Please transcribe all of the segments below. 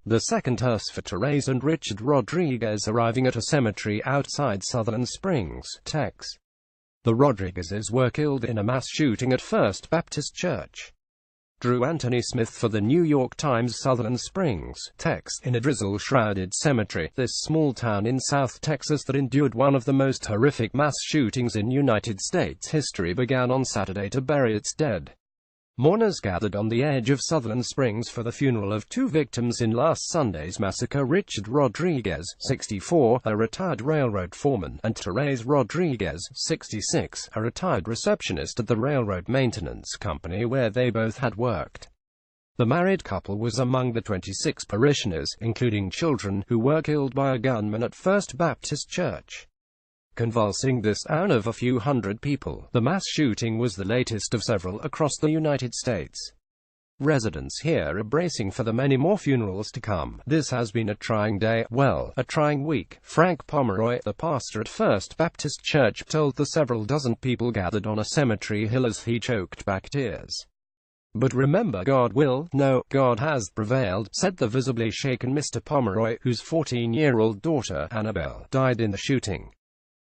The second hearse for Therese and Richard Rodriguez arriving at a cemetery outside Sutherland Springs, Texas. The Rodriguezes were killed in a mass shooting at First Baptist Church. Drew Anthony Smith for the New York Times. Sutherland Springs, Texas, in a drizzle-shrouded cemetery, this small town in South Texas that endured one of the most horrific mass shootings in United States history began on Saturday to bury its dead. Mourners gathered on the edge of Sutherland Springs for the funeral of two victims in last Sunday's massacre: Richard Rodriguez, 64, a retired railroad foreman, and Therese Rodriguez, 66, a retired receptionist at the railroad maintenance company where they both had worked. The married couple was among the 26 parishioners, including children, who were killed by a gunman at First Baptist Church. Convulsing this town of a few hundred people, the mass shooting was the latest of several across the United States. Residents here are bracing for the many more funerals to come. This has been a trying day, a trying week, Frank Pomeroy, the pastor at First Baptist Church, told the several dozen people gathered on a cemetery hill as he choked back tears. But remember, God will, no, God has prevailed, said the visibly shaken Mr. Pomeroy, whose 14-year-old daughter, Annabelle, died in the shooting.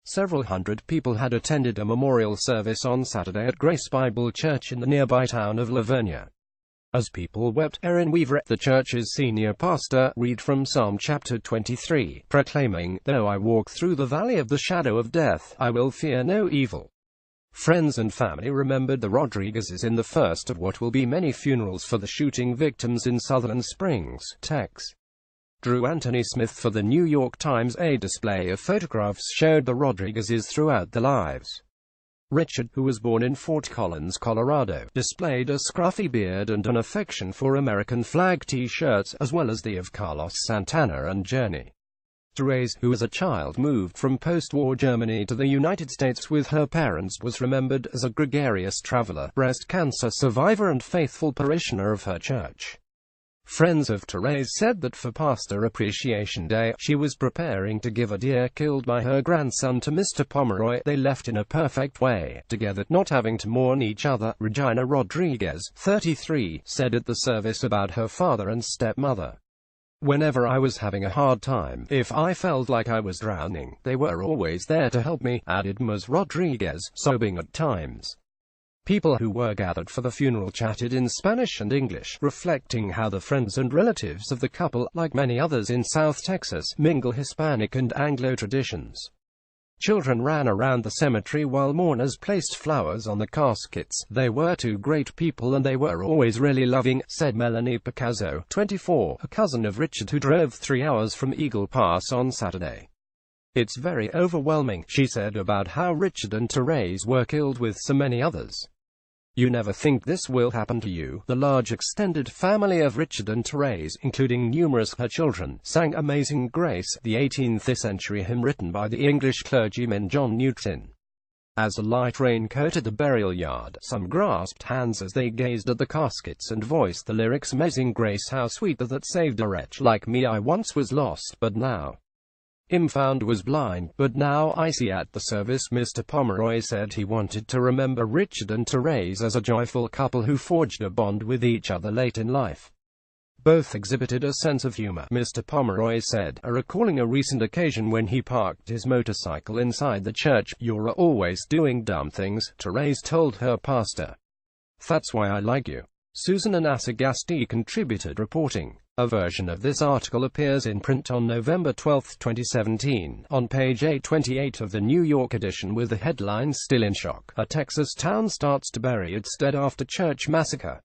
Several hundred people had attended a memorial service on Saturday at Grace Bible Church in the nearby town of Lavernia. As people wept, Erin Weaver, the church's senior pastor, read from Psalm chapter 23, proclaiming, "Though I walk through the valley of the shadow of death, I will fear no evil." Friends and family remembered the Rodriguezes in the first of what will be many funerals for the shooting victims in Sutherland Springs, Texas. Drew Anthony Smith for the New York Times. A display of photographs showed the Rodriguezes throughout their lives. Richard, who was born in Fort Collins, Colorado, displayed a scruffy beard and an affection for American flag T-shirts, as well as the of Carlos Santana and Journey. Therese, who as a child moved from post-war Germany to the United States with her parents, was remembered as a gregarious traveler, breast cancer survivor and faithful parishioner of her church. Friends of Therese said that for Pastor Appreciation Day, she was preparing to give a deer killed by her grandson to Mr. Pomeroy. They left in a perfect way, together, not having to mourn each other. Regina Rodriguez, 33, said at the service about her father and stepmother. "Whenever I was having a hard time, if I felt like I was drowning, they were always there to help me," added Ms. Rodriguez, sobbing at times. People who were gathered for the funeral chatted in Spanish and English, reflecting how the friends and relatives of the couple, like many others in South Texas, mingle Hispanic and Anglo traditions. Children ran around the cemetery while mourners placed flowers on the caskets. "They were two great people and they were always really loving," said Melanie Picasso, 24, a cousin of Richard who drove 3 hours from Eagle Pass on Saturday. "It's very overwhelming," she said about how Richard and Therese were killed with so many others. "You never think this will happen to you." The large extended family of Richard and Therese, including numerous her children, sang Amazing Grace, the 18th-century hymn written by the English clergyman John Newton. As a light rain coated the burial yard, some grasped hands as they gazed at the caskets and voiced the lyrics, "Amazing Grace, how sweet that saved a wretch like me. I once was lost, but now I'm found, was blind, but now I see." At the service, Mr. Pomeroy said he wanted to remember Richard and Therese as a joyful couple who forged a bond with each other late in life. Both exhibited a sense of humor, Mr. Pomeroy said, recalling a recent occasion when he parked his motorcycle inside the church. "You're always doing dumb things," Therese told her pastor. "That's why I like you." Susan Anasagasti contributed, reporting. A version of this article appears in print on November 12, 2017, on page 828 of the New York edition with the headline, "Still in Shock. A Texas Town Starts to Bury Its Dead After Church Massacre."